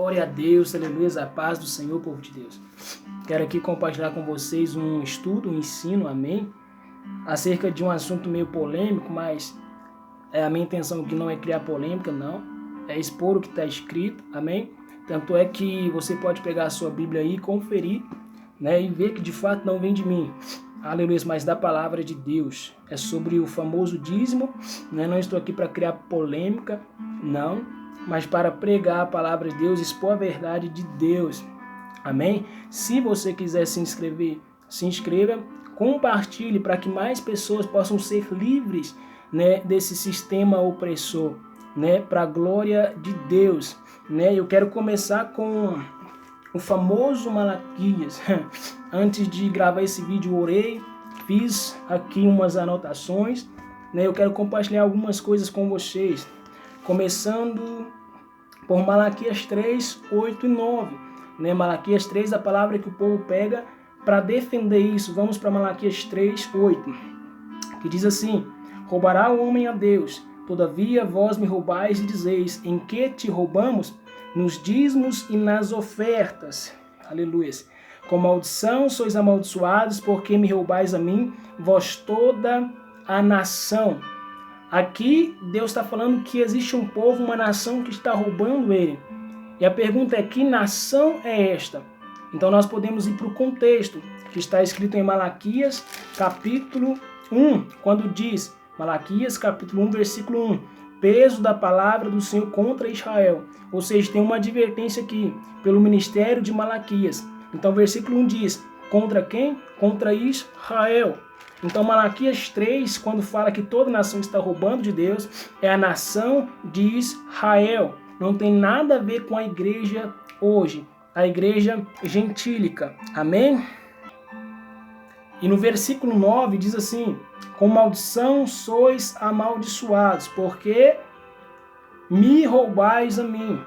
Glória a Deus, aleluia, a paz do Senhor, povo de Deus. Quero aqui compartilhar com vocês um estudo, um ensino, amém? Acerca de um assunto meio polêmico, mas a minha intenção aqui não é criar polêmica, não. É expor o que está escrito, amém? Tanto é que você pode pegar a sua Bíblia aí e conferir, né? E ver que de fato não vem de mim. Aleluia, mas da palavra de Deus. É sobre o famoso dízimo, né? Não estou aqui para criar polêmica, não, mas para pregar a palavra de Deus, expor a verdade de Deus. Amém? Se você quiser se inscrever, se inscreva, compartilhe para que mais pessoas possam ser livres, né, desse sistema opressor, né, para a glória de Deus, né? Eu quero começar com o famoso Malaquias. Antes de gravar esse vídeo, orei, fiz aqui umas anotações, né? Eu quero compartilhar algumas coisas com vocês, começando por Malaquias 3, 8 e 9. Né? Malaquias 3, a palavra que o povo pega para defender isso. Vamos para Malaquias 3, 8, que diz assim: roubará o homem a Deus, todavia vós me roubais e dizeis, em que te roubamos? Nos dízimos e nas ofertas. Aleluia. Com maldição sois amaldiçoados, porque me roubais a mim, vós toda a nação. Aqui Deus está falando que existe um povo, uma nação que está roubando ele. E a pergunta é: que nação é esta? Então nós podemos ir para o contexto que está escrito em Malaquias capítulo 1, quando diz, Malaquias capítulo 1, versículo 1, peso da palavra do Senhor contra Israel. Ou seja, tem uma advertência aqui pelo ministério de Malaquias. Então versículo 1 diz, contra quem? Contra Israel. Então Malaquias 3, quando fala que toda nação está roubando de Deus, é a nação de Israel. Não tem nada a ver com a igreja hoje, a igreja gentílica. Amém? E no versículo 9 diz assim, com maldição sois amaldiçoados, porque me roubais a mim.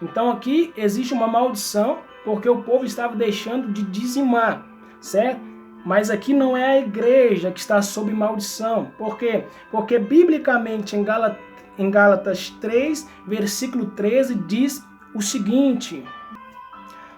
Então aqui existe uma maldição, porque o povo estava deixando de dizimar, certo? Mas aqui não é a igreja que está sob maldição. Por quê? Porque biblicamente em Gálatas 3, versículo 13, diz o seguinte.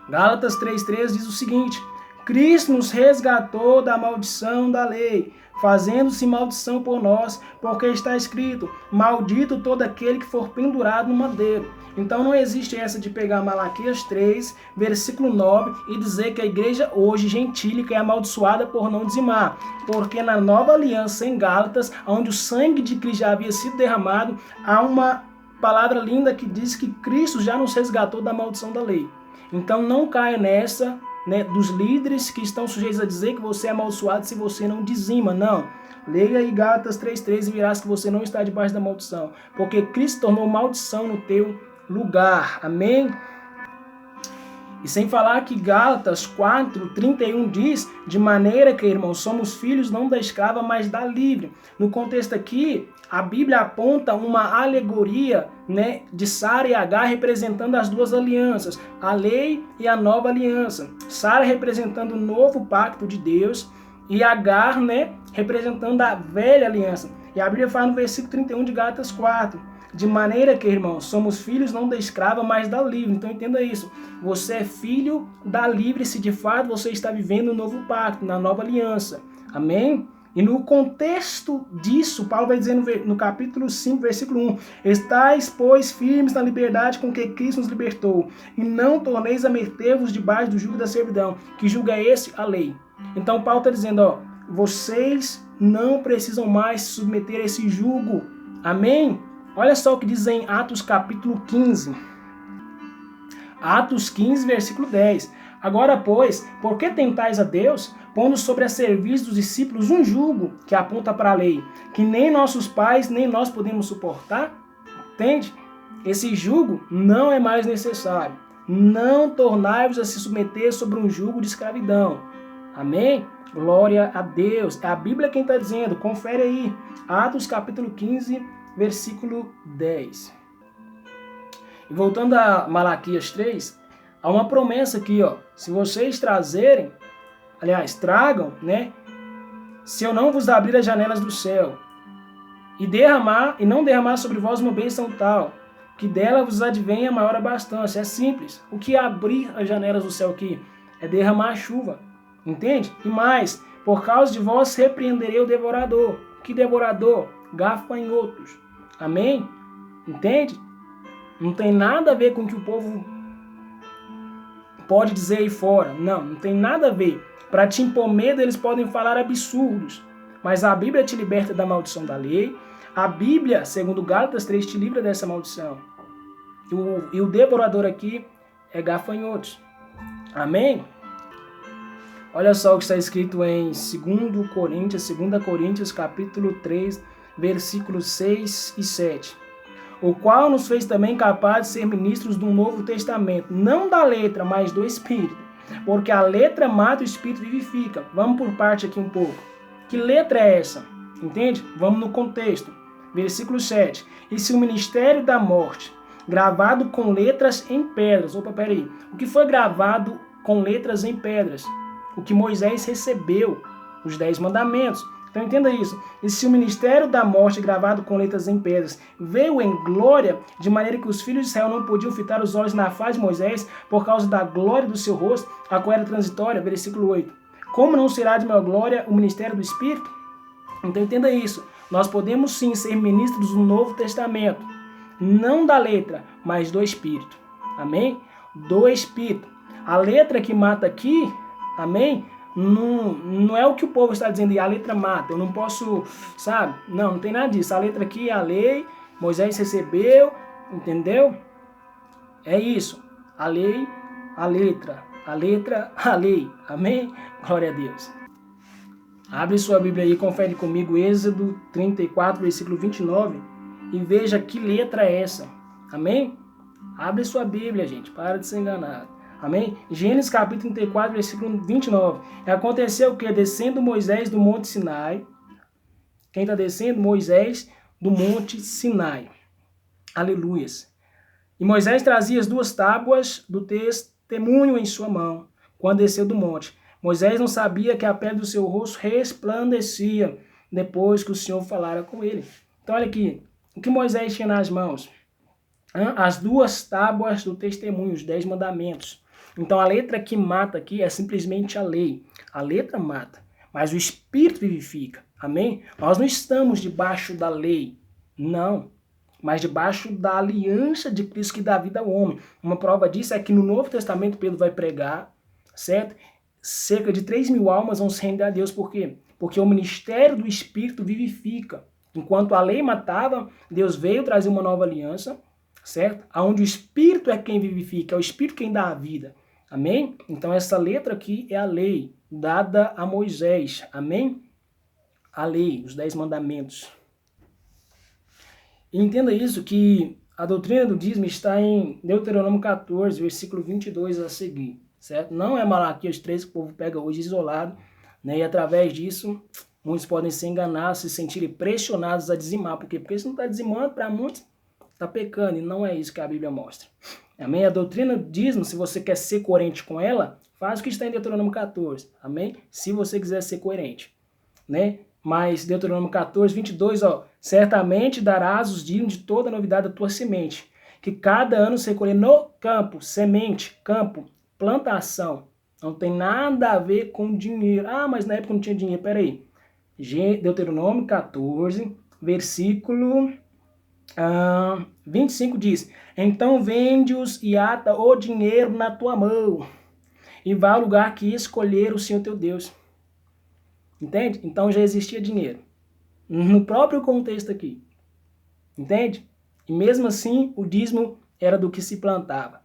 Gálatas 3,13 diz o seguinte: Cristo nos resgatou da maldição da lei, fazendo-se maldição por nós, porque está escrito, maldito todo aquele que for pendurado no madeiro. Então não existe essa de pegar Malaquias 3, versículo 9, e dizer que a igreja hoje gentílica é amaldiçoada por não dizimar. Porque na nova aliança em Gálatas, onde o sangue de Cristo já havia sido derramado, há uma palavra linda que diz que Cristo já nos resgatou da maldição da lei. Então não caia nessa, né, dos líderes que estão sujeitos a dizer que você é amaldiçoado se você não dizima. Não. Leia aí Gálatas 3,13 e verás que você não está debaixo da maldição. Porque Cristo tornou maldição no teu lugar. Amém? E sem falar que Gálatas 4:31 diz, de maneira que, irmãos, somos filhos não da escrava, mas da livre. No contexto aqui, a Bíblia aponta uma alegoria, né, de Sara e Agar representando as duas alianças, a lei e a nova aliança. Sara representando o novo pacto de Deus e Agar, né, representando a velha aliança. E a Bíblia fala no versículo 31 de Gálatas 4, de maneira que, irmãos, somos filhos não da escrava, mas da livre. Então entenda isso. Você é filho da livre se de fato você está vivendo o novo pacto, na nova aliança. Amém? E no contexto disso, Paulo vai dizer no capítulo 5, versículo 1, estais, pois, firmes na liberdade com que Cristo nos libertou, e não torneis a meter-vos debaixo do jugo da servidão, que julgo é esse? A lei. Então Paulo está dizendo, ó, vocês não precisam mais se submeter a esse jugo. Amém? Olha só o que diz em Atos capítulo 15. Atos 15, versículo 10. Agora, pois, por que tentais a Deus, pondo sobre a serviço dos discípulos um jugo que aponta para a lei, que nem nossos pais, nem nós podemos suportar? Entende? Esse jugo não é mais necessário. Não tornai-vos a se submeter sobre um jugo de escravidão. Amém? Glória a Deus. É a Bíblia quem está dizendo. Confere aí. Atos capítulo 15, versículo 10. E voltando a Malaquias 3, há uma promessa aqui, ó. Se vocês trazerem, aliás, tragam, né? Se eu não vos abrir as janelas do céu e não derramar sobre vós uma bênção tal, que dela vos advém a maior abastança. É simples. O que abrir as janelas do céu aqui? É derramar a chuva. Entende? E mais, por causa de vós repreenderei o devorador. Que devorador? Gafanhotos. Amém? Entende? Não tem nada a ver com o que o povo pode dizer aí fora. Não tem nada a ver. Para te impor medo, eles podem falar absurdos. Mas a Bíblia te liberta da maldição da lei. A Bíblia, segundo Gálatas 3, te livra dessa maldição. E o devorador aqui é gafanhotos. Amém? Olha só o que está escrito em 2 Coríntios, capítulo 3, versículos 6 e 7. O qual nos fez também capazes de ser ministros do Novo Testamento, não da letra, mas do Espírito. Porque a letra mata, o Espírito vivifica. Vamos por parte aqui um pouco. Que letra é essa? Entende? Vamos no contexto. Versículo 7. E se o ministério da morte, gravado com letras em pedras... Opa, peraí. O que foi gravado com letras em pedras? O que Moisés recebeu, os 10 mandamentos. Então entenda isso. E se o ministério da morte, gravado com letras em pedras, veio em glória, de maneira que os filhos de Israel não podiam fitar os olhos na face de Moisés, por causa da glória do seu rosto, a qual era transitória, versículo 8. Como não será de maior glória o ministério do Espírito? Então entenda isso. Nós podemos sim ser ministros do Novo Testamento, não da letra, mas do Espírito. Amém? Do Espírito. A letra que mata aqui, amém? Não é o que o povo está dizendo, e a letra mata, eu não posso, sabe? Não tem nada disso. A letra aqui é a lei, Moisés recebeu, entendeu? É isso. A lei, a letra, a lei. Amém? Glória a Deus. Abre sua Bíblia aí e confere comigo Êxodo 34, versículo 29, e veja que letra é essa. Amém? Abre sua Bíblia, gente, para de ser enganado. Amém? Gênesis capítulo 34, versículo 29. E aconteceu que, descendo Moisés do monte Sinai, quem está descendo? Moisés do monte Sinai. Aleluias. E Moisés trazia as 2 tábuas do testemunho em sua mão, quando desceu do monte. Moisés não sabia que a pele do seu rosto resplandecia, depois que o Senhor falara com ele. Então olha aqui, o que Moisés tinha nas mãos? As 2 tábuas do testemunho, os 10 mandamentos. Então a letra que mata aqui é simplesmente a lei. A letra mata, mas o Espírito vivifica. Amém? Nós não estamos debaixo da lei, não, mas debaixo da aliança de Cristo que dá vida ao homem. Uma prova disso é que no Novo Testamento Pedro vai pregar, certo? Cerca de 3.000 almas vão se render a Deus. Por quê? Porque o ministério do Espírito vivifica. Enquanto a lei matava, Deus veio trazer uma nova aliança, certo? Onde o Espírito é quem vivifica, é o Espírito quem dá a vida. Amém? Então essa letra aqui é a lei dada a Moisés. Amém? A lei, os 10 mandamentos. E entenda isso, que a doutrina do dízimo está em Deuteronômio 14, versículo 22 a seguir. Certo? Não é Malaquias 3 que o povo pega hoje isolado, né? E através disso, muitos podem se enganar, se sentirem pressionados a dizimar. Por quê? Porque se não está dizimando, para muitos, está pecando. E não é isso que a Bíblia mostra. Amém? A doutrina do dízimo, se você quer ser coerente com ela, faz o que está em Deuteronômio 14. Amém? Se você quiser ser coerente. Né? Mas Deuteronômio 14, 22, ó. Certamente darás os dízimos de toda a novidade da tua semente, que cada ano se recolher no campo, semente, campo, plantação. Não tem nada a ver com dinheiro. Ah, mas na época não tinha dinheiro. Peraí. Deuteronômio 14, versículo 25 diz: então vende-os e ata o dinheiro na tua mão, e vá ao lugar que escolher o Senhor teu Deus. Entende? Então já existia dinheiro. No próprio contexto aqui. Entende? E mesmo assim, o dízimo era do que se plantava.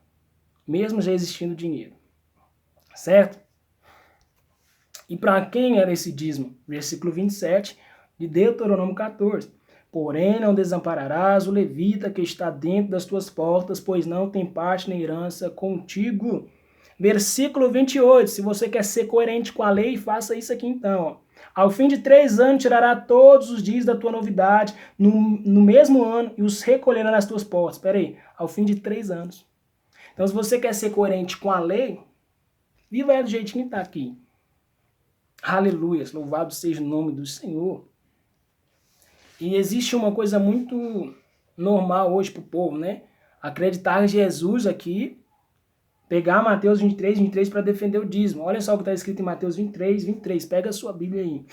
Mesmo já existindo dinheiro. Certo? E para quem era esse dízimo? Versículo 27 de Deuteronômio 14. Porém, não desampararás o levita que está dentro das tuas portas, pois não tem parte nem herança contigo. Versículo 28. Se você quer ser coerente com a lei, faça isso aqui então. Ó. Ao fim de 3 anos, tirará todos os dias da tua novidade no mesmo ano e os recolherá nas tuas portas. Espera aí. Ao fim de 3 anos. Então, se você quer ser coerente com a lei, viva ela do jeitinho que está aqui. Aleluia, louvado seja o nome do Senhor. E existe uma coisa muito normal hoje para o povo, né? acreditar em Jesus aqui, pegar Mateus 23 para defender o dízimo. Olha só o que está escrito em Mateus 23. Pega a sua Bíblia aí.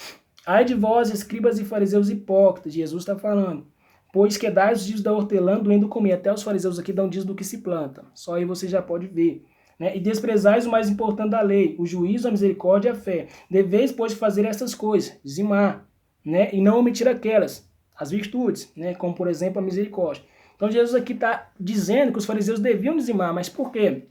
Ai de vós, escribas e fariseus hipócritas, Jesus está falando. Pois que dais os dízimos da hortelã, doendo comer. Até os fariseus aqui dão dízimo do que se planta. Só aí você já pode ver. Né? E desprezais o mais importante da lei, o juízo, a misericórdia e a fé. Deveis, pois, fazer essas coisas, dizimar, né? E não omitir aquelas, as virtudes, né? Como, por exemplo, a misericórdia. Então, Jesus aqui está dizendo que os fariseus deviam dizimar, mas por quê?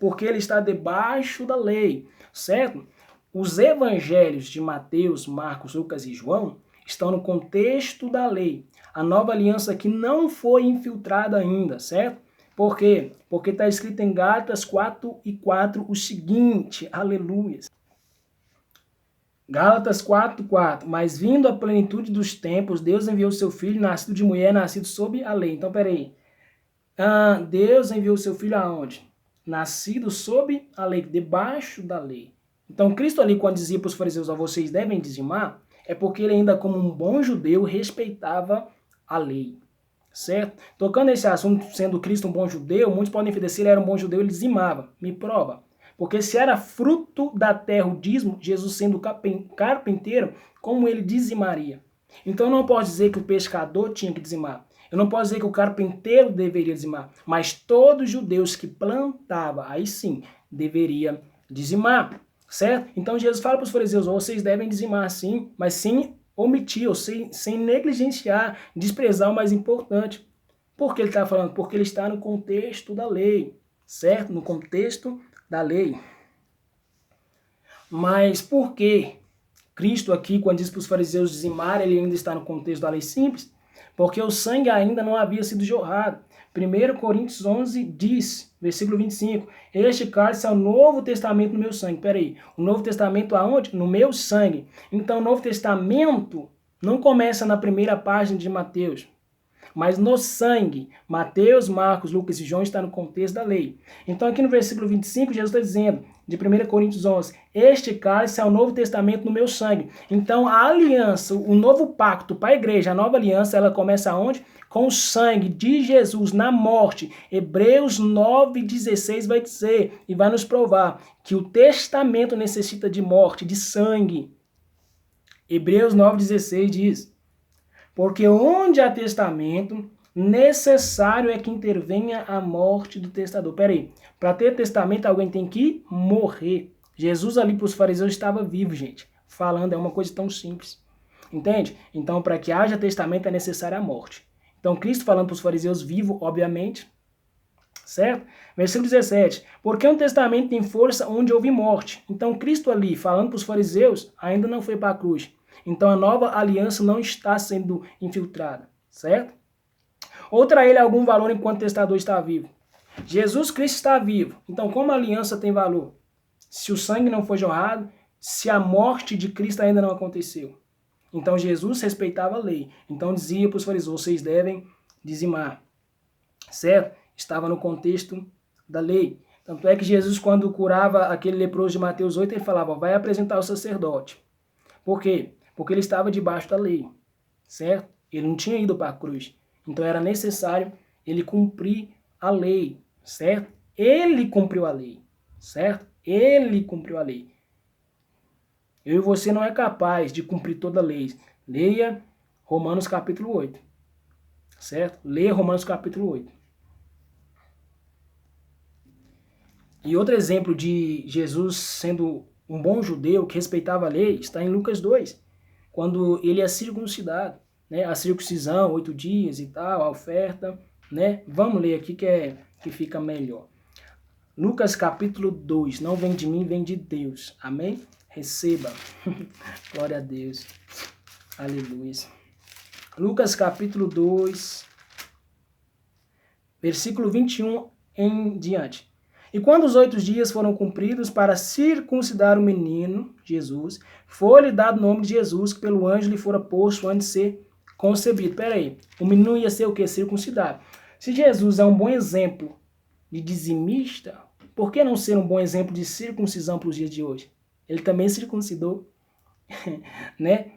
Porque ele está debaixo da lei, certo? Os evangelhos de Mateus, Marcos, Lucas e João estão no contexto da lei. A nova aliança aqui não foi infiltrada ainda, certo? Por quê? Porque está escrito em Gálatas 4:4 o seguinte, aleluia. Gálatas 4:4, mas vindo a plenitude dos tempos, Deus enviou seu filho, nascido de mulher, nascido sob a lei. Então, peraí. Deus enviou seu filho aonde? Nascido sob a lei, debaixo da lei. Então, Cristo ali, quando dizia para os fariseus, vocês devem dizimar, é porque ele ainda, como um bom judeu, respeitava a lei, certo? Tocando nesse assunto, sendo Cristo um bom judeu, muitos podem defender, se ele era um bom judeu, ele dizimava. Me prova. Porque se era fruto da terra o dízimo, Jesus sendo carpinteiro, como ele dizimaria? Então, eu não posso dizer que o pescador tinha que dizimar. Eu não posso dizer que o carpinteiro deveria dizimar, mas todos os judeus que plantavam, aí sim, deveria dizimar, certo? Então Jesus fala para os fariseus, vocês devem dizimar sim, mas sem omitir, ou sem negligenciar, desprezar o mais importante. Por que ele está falando? Porque ele está no contexto da lei, certo? No contexto da lei. Mas por que Cristo aqui, quando diz para os fariseus dizimar, ele ainda está no contexto da lei simples? Porque o sangue ainda não havia sido jorrado. 1 Coríntios 11 diz, versículo 25, este cálice é o Novo Testamento no meu sangue. Peraí, o Novo Testamento aonde? No meu sangue. Então o Novo Testamento não começa na primeira página de Mateus, mas no sangue. Mateus, Marcos, Lucas e João está no contexto da lei. Então aqui no versículo 25, Jesus está dizendo, de 1 Coríntios 11, este cálice é o Novo Testamento no meu sangue. Então a aliança, o novo pacto para a igreja, a nova aliança, ela começa onde? Com o sangue de Jesus na morte. Hebreus 9:16 vai dizer e vai nos provar que o testamento necessita de morte, de sangue. Hebreus 9:16 diz, porque onde há testamento, necessário é que intervenha a morte do testador. Peraí, para ter testamento alguém tem que morrer. Jesus ali para os fariseus estava vivo, gente. Falando, é uma coisa tão simples. Entende? Então, para que haja testamento é necessária a morte. Então, Cristo falando para os fariseus vivo, obviamente. Certo? Versículo 17. Porque um testamento tem força onde houve morte. Então, Cristo ali falando para os fariseus ainda não foi para a cruz. Então, a nova aliança não está sendo infiltrada. Certo? Ou terá ele algum valor enquanto o testador está vivo? Jesus Cristo está vivo. Então, como a aliança tem valor? Se o sangue não foi jorrado, se a morte de Cristo ainda não aconteceu. Então, Jesus respeitava a lei. Então, dizia para os fariseus, vocês devem dizimar. Certo? Estava no contexto da lei. Tanto é que Jesus, quando curava aquele leproso de Mateus 8, ele falava, vai apresentar o sacerdote. Por quê? Porque ele estava debaixo da lei. Certo? Ele não tinha ido para a cruz. Então, era necessário ele cumprir a lei, certo? Ele cumpriu a lei, certo? Ele cumpriu a lei. Eu e você não é capaz de cumprir toda a lei. Leia Romanos capítulo 8, certo? Leia Romanos capítulo 8. E outro exemplo de Jesus sendo um bom judeu que respeitava a lei está em Lucas 2, quando ele é circuncidado, né? A circuncisão, 8 dias e tal, a oferta, né? Vamos ler aqui que fica melhor. Lucas capítulo 2, não vem de mim, vem de Deus. Amém? Receba. Glória a Deus. Aleluia. Lucas capítulo 2, versículo 21 em diante. E quando os 8 dias foram cumpridos para circuncidar o menino, Jesus, foi-lhe dado o nome de Jesus, que pelo anjo lhe fora posto antes de ser concebido. Peraí, o menino ia ser o quê? Circuncidado. Se Jesus é um bom exemplo de dizimista, por que não ser um bom exemplo de circuncisão para os dias de hoje? Ele também circuncidou, né?